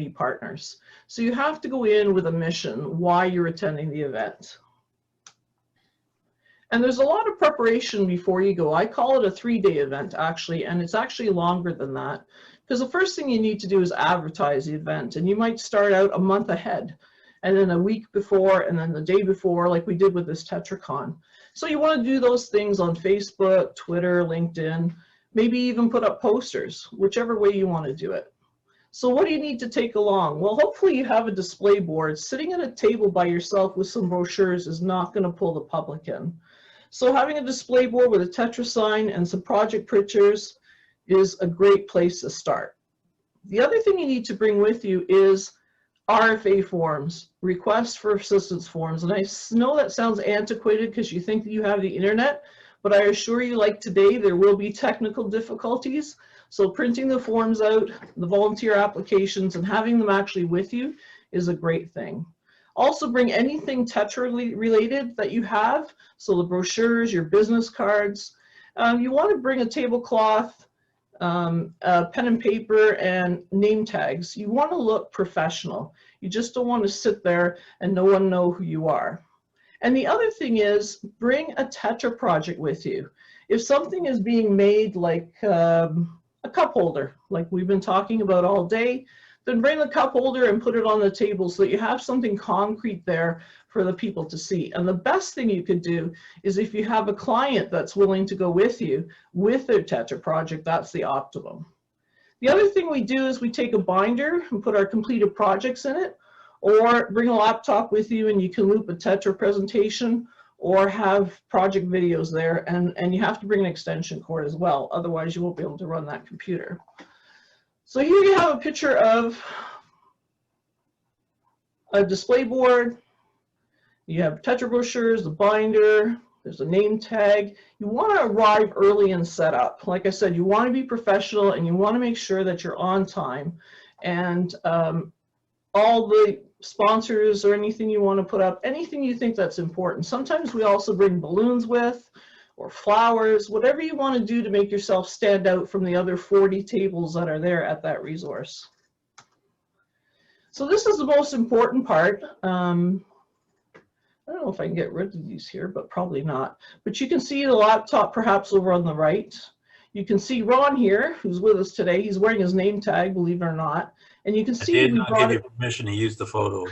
partners. So you have to go in with a mission, why you're attending the event. And there's a lot of preparation before you go. I call it a 3-day event, actually, and it's actually longer than that. Because the first thing you need to do is advertise the event, and you might start out a month ahead, and then a week before, and then the day before, like we did with this TetraCon. So you want to do those things on Facebook, Twitter, LinkedIn, maybe even put up posters, whichever way you want to do it. So what do you need to take along? Well, hopefully you have a display board. Sitting at a table by yourself with some brochures is not going to pull the public in. So having a display board with a Tetra sign and some project pictures is a great place to start. The other thing you need to bring with you is RFA forms, requests for assistance forms. And I know that sounds antiquated because you think that you have the internet, but I assure you, like today, there will be technical difficulties. So printing the forms out, the volunteer applications, and having them actually with you is a great thing. Also bring anything Tetra related that you have. So the brochures, your business cards. You want to bring a tablecloth, pen and paper, and name tags. You want to look professional. You just don't want to sit there and no one know who you are. And the other thing is, bring a Tetra project with you. If something is being made like a cup holder, like we've been talking about all day, then bring the cup holder and put it on the table so that you have something concrete there for the people to see. And the best thing you could do is if you have a client that's willing to go with you with their Tetra project, that's the optimum. The other thing we do is we take a binder and put our completed projects in it, or bring a laptop with you and you can loop a Tetra presentation or have project videos there, and you have to bring an extension cord as well, otherwise you won't be able to run that computer. So here you have a picture of a display board. You have Tetra brochures, the binder, there's a name tag. You want to arrive early and set up. Like I said, you want to be professional and you want to make sure that you're on time. And all the sponsors or anything you want to put up, anything you think that's important. Sometimes we also bring balloons with, or flowers, whatever you want to do to make yourself stand out from the other 40 tables that are there at that resource. So this is the most important part. I don't know if I can get rid of these here, but probably not. But you can see the laptop perhaps over on the right. You can see Ron here, who's with us today. He's wearing his name tag, believe it or not. And you can see I did not give you permission to use the photo.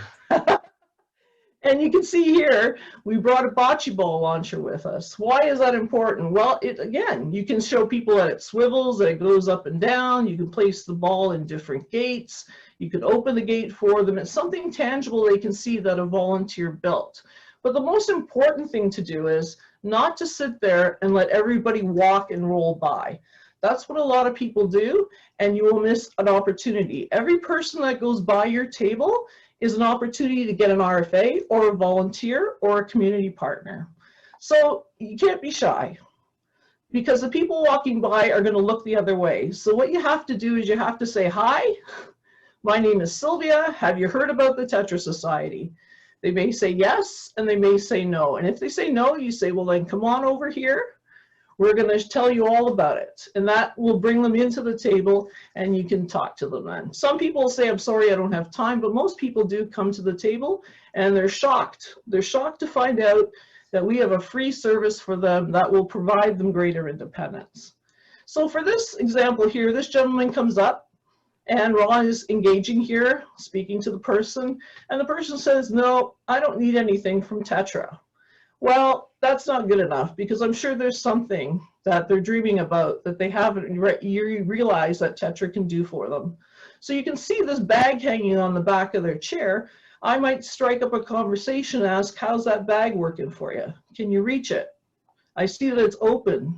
And you can see here, we brought a bocce ball launcher with us. Why is that important? Well, again, you can show people that it swivels, that it goes up and down. You can place the ball in different gates. You can open the gate for them. It's something tangible they can see that a volunteer built. But the most important thing to do is not to sit there and let everybody walk and roll by. That's what a lot of people do, and you will miss an opportunity. Every person that goes by your table is an opportunity to get an RFA or a volunteer or a community partner. So you can't be shy, because the people walking by are going to look the other way. So what you have to do is you have to say, hi, my name is Sylvia. Have you heard about the Tetra Society? They may say yes, and they may say no. And if they say no, you say, well, then come on over here. We're going to tell you all about it. And that will bring them into the table and you can talk to them then. Some people say, I'm sorry, I don't have time, but most people do come to the table and they're shocked. They're shocked to find out that we have a free service for them that will provide them greater independence. So for this example here, this gentleman comes up and Ron is engaging here, speaking to the person, and the person says, no, I don't need anything from Tetra. Well, that's not good enough, because I'm sure there's something that they're dreaming about that they haven't realized that Tetra can do for them. So you can see this bag hanging on the back of their chair. I might strike up a conversation and ask, how's that bag working for you? Can you reach it? I see that it's open.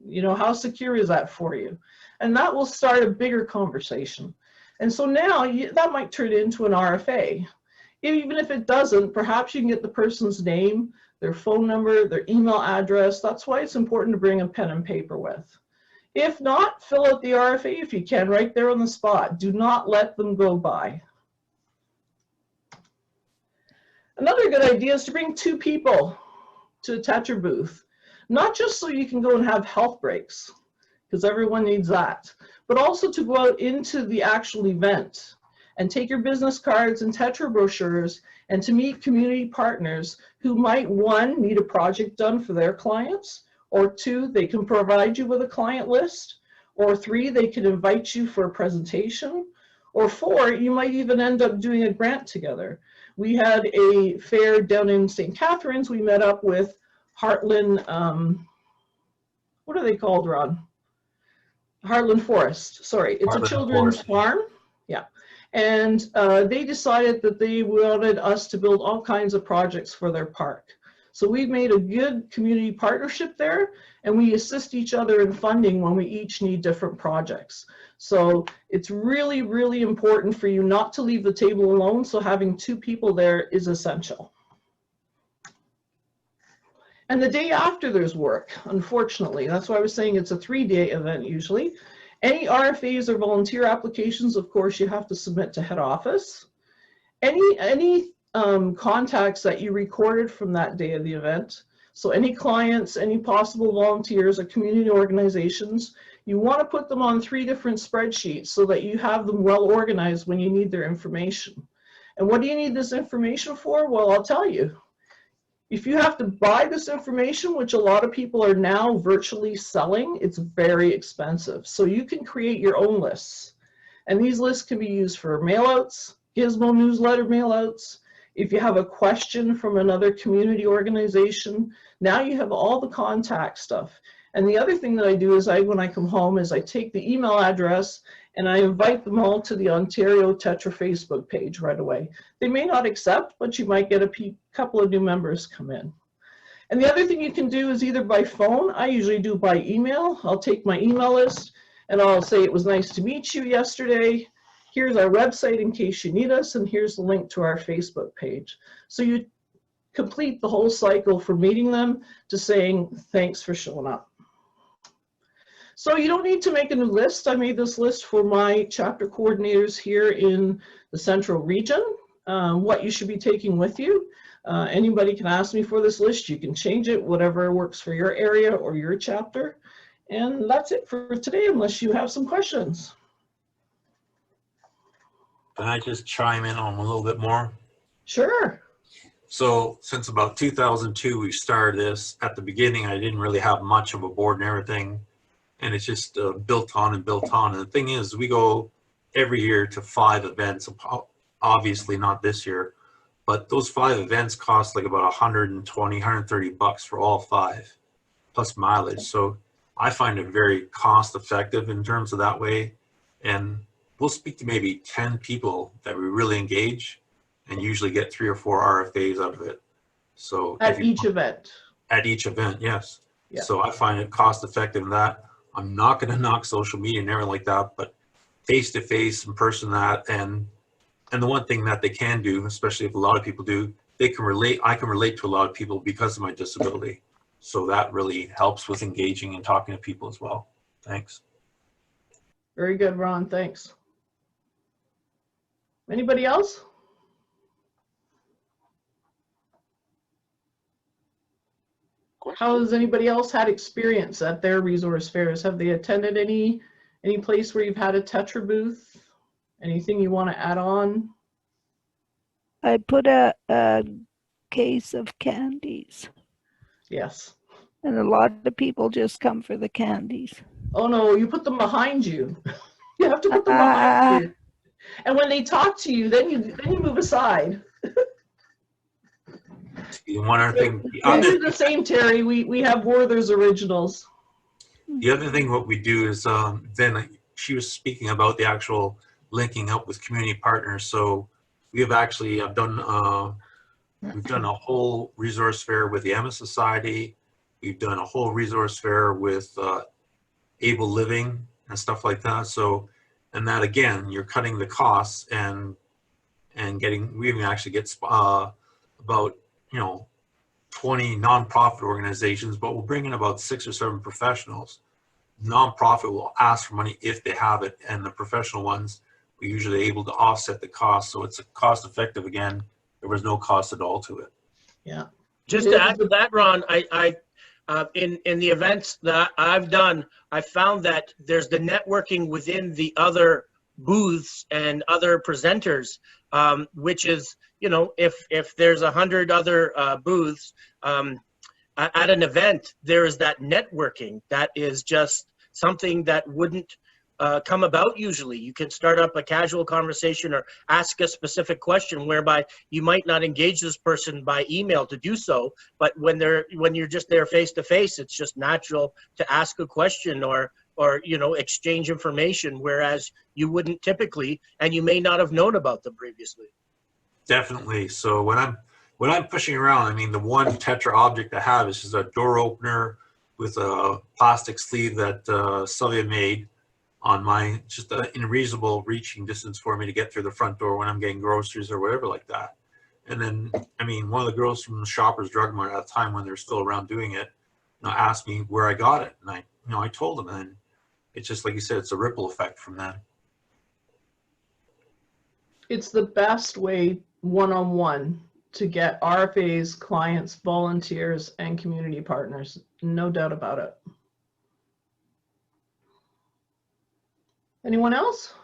You know, how secure is that for you? And that will start a bigger conversation. And so now that might turn into an RFA. Even if it doesn't, perhaps you can get the person's name, their phone number, their email address. That's why it's important to bring a pen and paper with. If not, fill out the RFA if you can, right there on the spot. Do not let them go by. Another good idea is to bring 2 people to a Tetra booth, not just so you can go and have health breaks, because everyone needs that, but also to go out into the actual event and take your business cards and Tetra brochures and to meet community partners who might, one, need a project done for their clients, or two, they can provide you with a client list, or three, they can invite you for a presentation, or four, you might even end up doing a grant together. We had a fair down in St. Catharines. We met up with Heartland, what are they called, Ron? Heartland Forest, sorry. It's Heartland a children's Forest. farm, yeah. And they decided that they wanted us to build all kinds of projects for their park. So we've made a good community partnership there, and we assist each other in funding when we each need different projects. So it's really, really important for you not to leave the table alone, so having two people there is essential. And the day after there's work, unfortunately. That's why I was saying it's a 3-day event usually. Any RFAs or volunteer applications, of course, you have to submit to head office. Any contacts that you recorded from that day of the event, so any clients, any possible volunteers or community organizations, you want to put them on 3 different spreadsheets so that you have them well organized when you need their information. And what do you need this information for? Well, I'll tell you. If you have to buy this information, which a lot of people are now virtually selling, it's very expensive. So you can create your own lists. And these lists can be used for mailouts, Gizmo newsletter mailouts. If you have a question from another community organization, now you have all the contact stuff. And the other thing that I do is when I come home is I take the email address and I invite them all to the Ontario Tetra Facebook page right away. They may not accept, but you might get a couple of new members come in. And the other thing you can do is either by phone. I usually do by email. I'll take my email list and I'll say, it was nice to meet you yesterday. Here's our website in case you need us, and here's the link to our Facebook page. So you complete the whole cycle from meeting them to saying, thanks for showing up. So you don't need to make a new list. I made this list for my chapter coordinators here in the Central Region, what you should be taking with you. Anybody can ask me for this list. You can change it, whatever works for your area or your chapter. And that's it for today, unless you have some questions. Can I just chime in on a little bit more? Sure. So since about 2002, we started this. At the beginning, I didn't really have much of a board and everything. And it's just built on and built on. And the thing is, we go every year to 5 events, obviously not this year, but those 5 events cost like about 120, 130 bucks for all 5, plus mileage. So I find it very cost effective in terms of that way. And we'll speak to maybe 10 people that we really engage and usually get 3 or 4 RFAs out of it. So at each event. At each event, yes. Yeah. So I find it cost effective in that. I'm not going to knock social media and everything like that, but face-to-face, in person, that, and the one thing that they can do, especially if a lot of people do, they can relate. I can relate to a lot of people because of my disability. So that really helps with engaging and talking to people as well. Thanks. Very good, Ron. Thanks. Anybody else? How has anybody else had experience at their resource fairs? Have they attended any place where you've had a Tetra booth? Anything you want to add on? I put a case of candies. Yes. And a lot of people just come for the candies. Oh no, you put them behind you. You have to put them behind you. And when they talk to you, then you move aside. One other thing. We do the same, Terry. We have Werther's Originals. The other thing what we do is then she was speaking about the actual linking up with community partners. So we have actually done we've done a whole resource fair with the Emma Society. We've done a whole resource fair with Able Living and stuff like that. So, and that again, you're cutting the costs and getting. We even actually get about 20 nonprofit organizations, but we'll bring in about 6 or 7 professionals. Nonprofit will ask for money if they have it, and the professional ones we're usually able to offset the cost. So it's a cost effective again. There was no cost at all to it. Yeah. Just to add to that, Ron, I in the events that I've done, I found that there's the networking within the other booths and other presenters, which is, you know, if there's 100 other booths at an event, there is that networking that is just something that wouldn't come about usually. You can start up a casual conversation or ask a specific question whereby you might not engage this person by email to do so, but when you're just there face to face, it's just natural to ask a question or you know, exchange information, whereas you wouldn't typically, and you may not have known about them previously. Definitely. So when I'm pushing around, I mean, the one Tetra object I have is just a door opener with a plastic sleeve that Sylvia made on mine, just in reasonable reaching distance for me to get through the front door when I'm getting groceries or whatever like that. And then, I mean, one of the girls from Shoppers Drug Mart at the time, when they're still around doing it, you know, asked me where I got it, and I told them, and it's just like you said, it's a ripple effect from that. It's the best way one-on-one to get RFAs, clients, volunteers, and community partners. No doubt about it. Anyone else?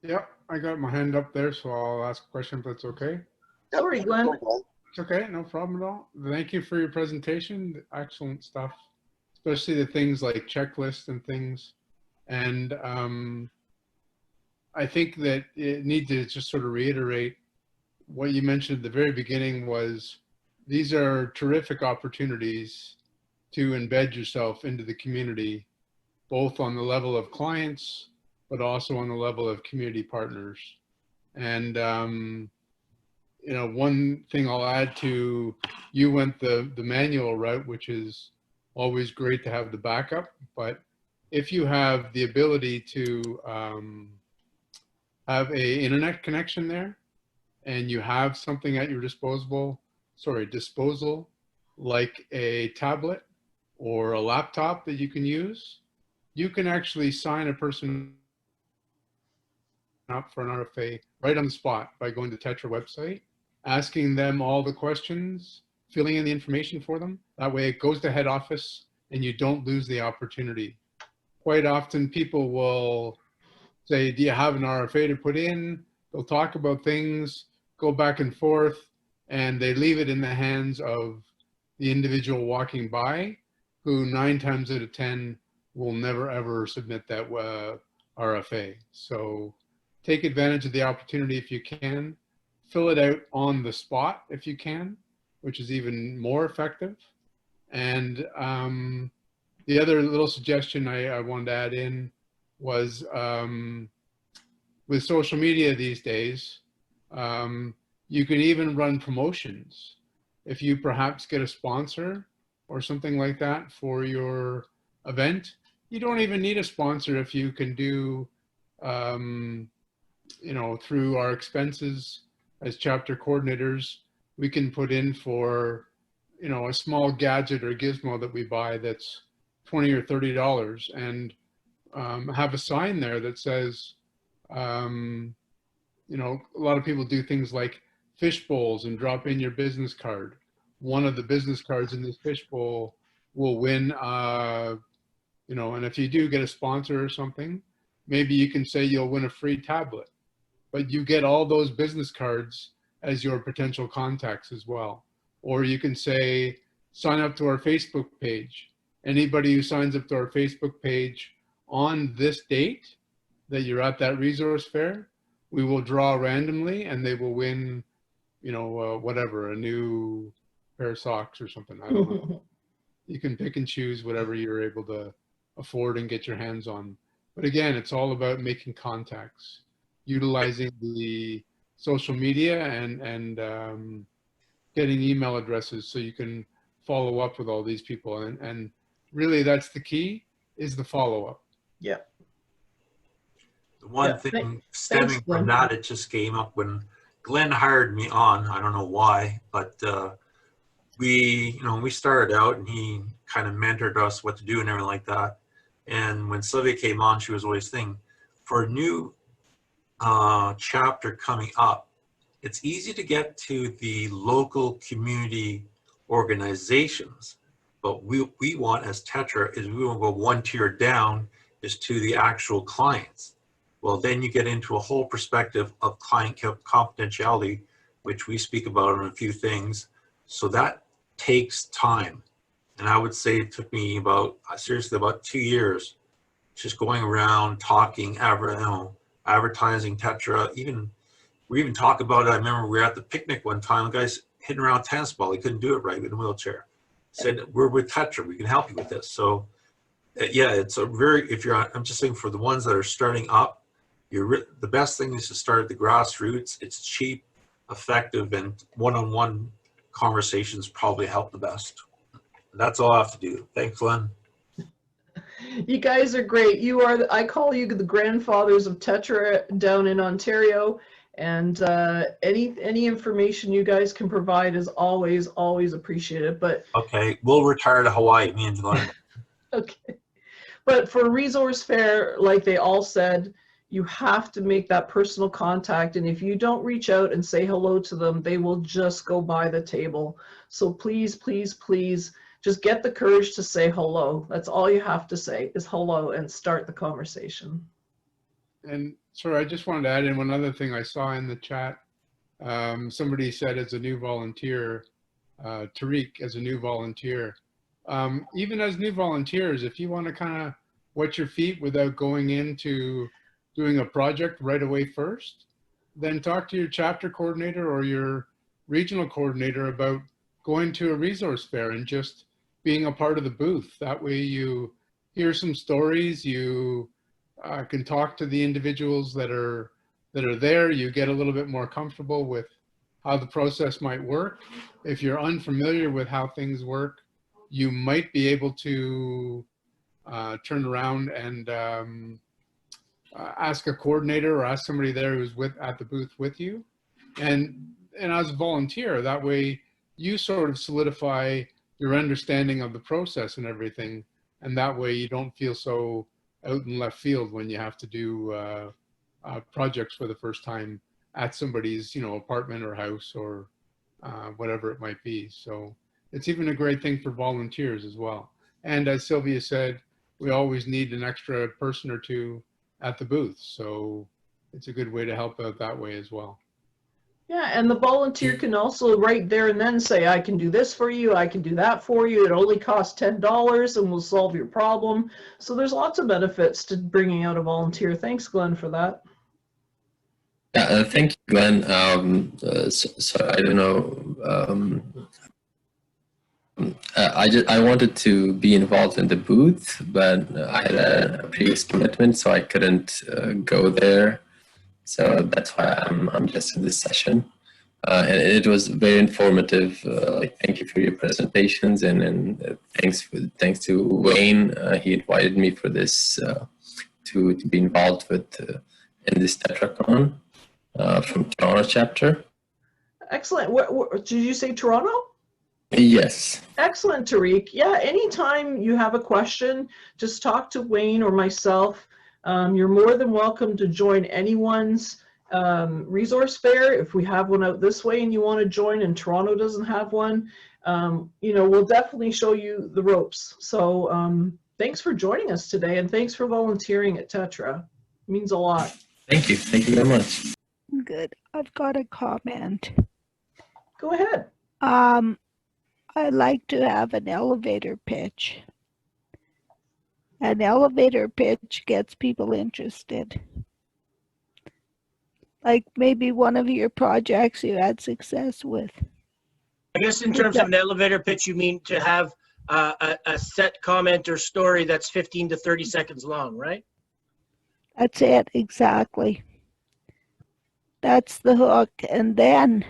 Yep, I got my hand up there, so I'll ask a question if that's okay. Sorry, Glenn. It's okay, no problem at all. Thank you for your presentation. Excellent stuff, especially the things like checklists and things. And I think that it need to just sort of reiterate what you mentioned at the very beginning was these are terrific opportunities to embed yourself into the community, both on the level of clients, but also on the level of community partners. And, you know, one thing I'll add to, you went the manual route, which is always great to have the backup, but if you have the ability to have a internet connection there, and you have something at your disposal, like a tablet or a laptop that you can use, you can actually sign a person up for an RFA right on the spot by going to the Tetra website, asking them all the questions, filling in the information for them. That way it goes to head office and you don't lose the opportunity. Quite often people will say, do you have an RFA to put in? They'll talk about things, go back and forth, and they leave it in the hands of the individual walking by, who 9 times out of 10 will never ever submit that RFA. So take advantage of the opportunity if you can. Fill it out on the spot if you can, which is even more effective. And the other little suggestion I wanted to add in was with social media these days, you can even run promotions. If you perhaps get a sponsor or something like that for your event, you don't even need a sponsor if you can do, you know, through our expenses as chapter coordinators, we can put in for, you know, a small gadget or gizmo that we buy that's $20 or $30 and have a sign there that says, you know, a lot of people do things like fish bowls and drop in your business card. One of the business cards in this fish bowl will win, you know, and if you do get a sponsor or something, maybe you can say you'll win a free tablet, but you get all those business cards as your potential contacts as well. Or you can say, sign up to our Facebook page. Anybody who signs up to our Facebook page on this date that you're at that resource fair, we will draw randomly and they will win, you know, whatever, a new pair of socks or something. I don't know. You can pick and choose whatever you're able to afford and get your hands on. But again, it's all about making contacts, utilizing the social media and getting email addresses so you can follow up with all these people. And really that's the key, is the follow-up. Yeah. The one thing stemming from that, it just came up when Glenn hired me on. I don't know why, but we started out and he kind of mentored us what to do and everything like that. And when Sylvia came on, she was always thinking, for a new chapter coming up, it's easy to get to the local community organizations, but we want as Tetra is we want to go one tier down is to the actual clients. Well, then you get into a whole perspective of client confidentiality, which we speak about in a few things. So that takes time. And I would say it took me about, seriously, about 2 years just going around talking, advertising Tetra. We even talk about it. I remember we were at the picnic one time, the guy's hitting around a tennis ball. He couldn't do it right in a wheelchair. Said, we're with Tetra, we can help you with this. So yeah, it's a very, I'm just saying for the ones that are starting up, the best thing is to start at the grassroots. It's cheap, effective, and one-on-one conversations probably help the best. That's all I have to do. Thanks, Glenn. You guys are great. I call you the grandfathers of Tetra down in Ontario. And any information you guys can provide is always appreciated. But okay, we'll retire to Hawaii, me and Glenn. okay. But for resource fair, like they all said, you have to make that personal contact. And if you don't reach out and say hello to them, they will just go by the table. So please, please, please, just get the courage to say hello. That's all you have to say is hello and start the conversation. And sorry, I just wanted to add in one other thing I saw in the chat. Somebody said as a new volunteer, Tariq as a new volunteer, even as new volunteers, if you want to kind of wet your feet without going into doing a project right away first, then talk to your chapter coordinator or your regional coordinator about going to a resource fair and just being a part of the booth. That way you hear some stories, you can talk to the individuals that are there, you get a little bit more comfortable with how the process might work. If you're unfamiliar with how things work, you might be able to turn around and ask a coordinator or ask somebody there who's at the booth with you. And as a volunteer, that way you sort of solidify your understanding of the process and everything. And that way you don't feel so out in left field when you have to do projects for the first time at somebody's, apartment or house or whatever it might be. So it's even a great thing for volunteers as well. And as Sylvia said, we always need an extra person or two at the booth. So it's a good way to help out that way as well. Yeah, and the volunteer can also right there and then say, I can do this for you, I can do that for you. It only costs $10 and we'll solve your problem. So there's lots of benefits to bringing out a volunteer. Thanks, Glenn, for that. Yeah, thank you, Glenn. So I don't know. I wanted to be involved in the booth, but I had a previous commitment, so I couldn't go there. So that's why I'm just in this session, and it was very informative. Thank you for your presentations, and thanks to Wayne. He invited me for this to be involved with in this TetraCon from Toronto chapter. Excellent. What did you say, Toronto? Yes. Excellent, Tariq. Yeah, anytime you have a question, just talk to Wayne or myself. You're more than welcome to join anyone's resource fair. If we have one out this way and you want to join and Toronto doesn't have one, we'll definitely show you the ropes. So thanks for joining us today, and thanks for volunteering at Tetra. It means a lot. Thank you. Thank you very much. Good. I've got a comment. Go ahead. I like to have an elevator pitch. An elevator pitch gets people interested. Like maybe one of your projects you had success with. I guess in terms of an elevator pitch, you mean to have a set comment or story that's 15 to 30 seconds long, right? That's it, exactly. That's the hook. And then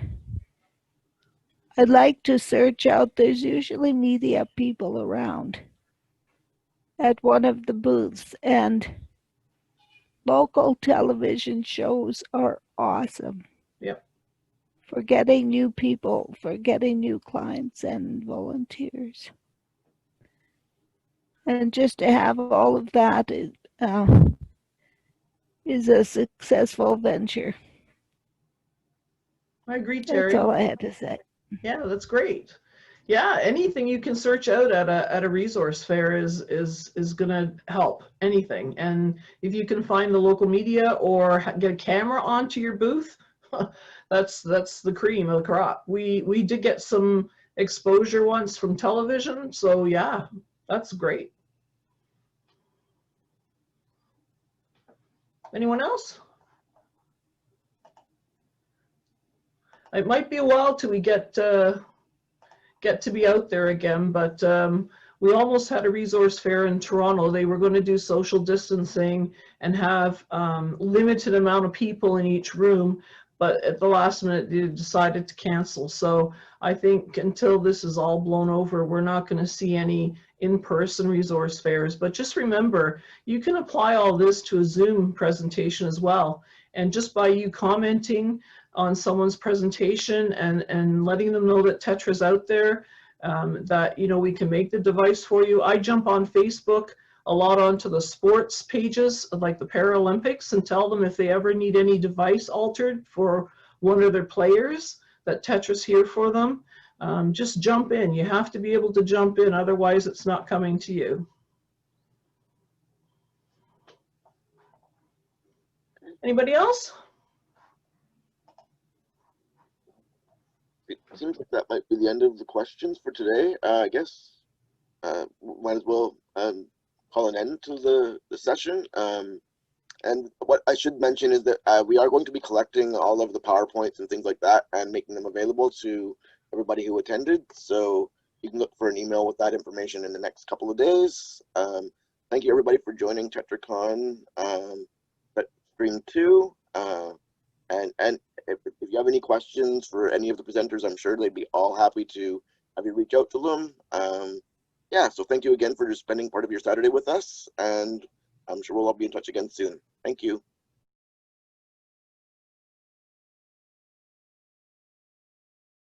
I'd like to search out, there's usually media people around at one of the booths, and local television shows are awesome. Yep. For getting new people, for getting new clients and volunteers. And just to have all of that is a successful venture. I agree, Terry. That's all I had to say. Yeah, that's great. Yeah, anything you can search out at a resource fair is gonna help. Anything, and if you can find the local media or get a camera onto your booth, that's the cream of the crop. We did get some exposure once from television, so yeah, that's great. Anyone else? It might be a while till we get to be out there again, but we almost had a resource fair in Toronto. They were going to do social distancing and have limited amount of people in each room, but at the last minute they decided to cancel. So I think until this is all blown over, we're not going to see any in-person resource fairs. But just remember, you can apply all this to a Zoom presentation as well. And just by you commenting on someone's presentation and letting them know that Tetra's out there, that, you know, we can make the device for you. I jump on Facebook a lot onto the sports pages like the Paralympics and tell them if they ever need any device altered for one of their players, that Tetra's here for them. Just jump in. You have to be able to jump in, otherwise it's not coming to you. Anybody else? It seems like that might be the end of the questions for today. I guess might as well call an end to the session. And what I should mention is that we are going to be collecting all of the PowerPoints and things like that and making them available to everybody who attended. So you can look for an email with that information in the next couple of days. Thank you everybody for joining TetraCon Stream 2. And if you have any questions for any of the presenters, I'm sure they'd be all happy to have you reach out to them. Yeah, so thank you again for just spending part of your Saturday with us, and I'm sure we'll all be in touch again soon. Thank you.